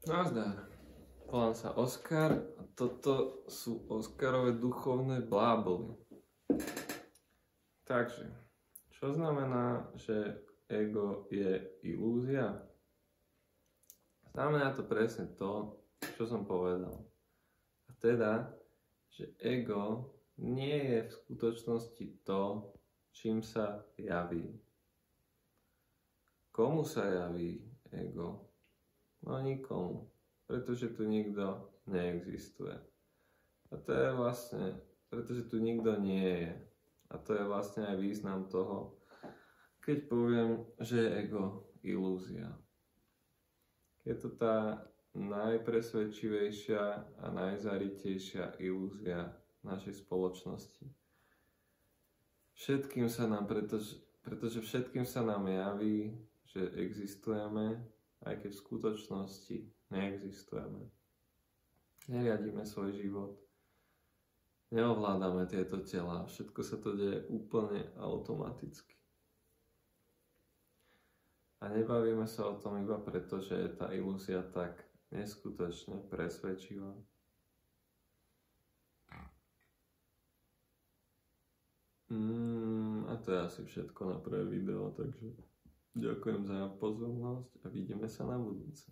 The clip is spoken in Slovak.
Nazdar. Volám sa Oskar a toto sú Oskarové duchovné bláboli. Takže, čo znamená, že ego je ilúzia? Znamená to presne to, čo som povedal. A teda, že ego nie je v skutočnosti to, čím sa javí. Komu sa javí ego? No nikomu, pretože tu nikto neexistuje. A to je vlastne, pretože tu nikto nie je. A to je vlastne aj význam toho, keď poviem, že je ego ilúzia. Je to tá najpresvedčivejšia a najzaritejšia ilúzia našej spoločnosti. Pretože všetkým sa nám javí, že existujeme, aj keď v skutočnosti neexistujeme. Neriadíme svoj život, neovládame tieto tela, všetko sa to deje úplne automaticky. A nebavíme sa o tom iba preto, že je tá ilúzia tak neskutočne presvedčivá. A to je asi všetko na prvé video, takže ďakujem za pozornosť a vidíme sa na budúce.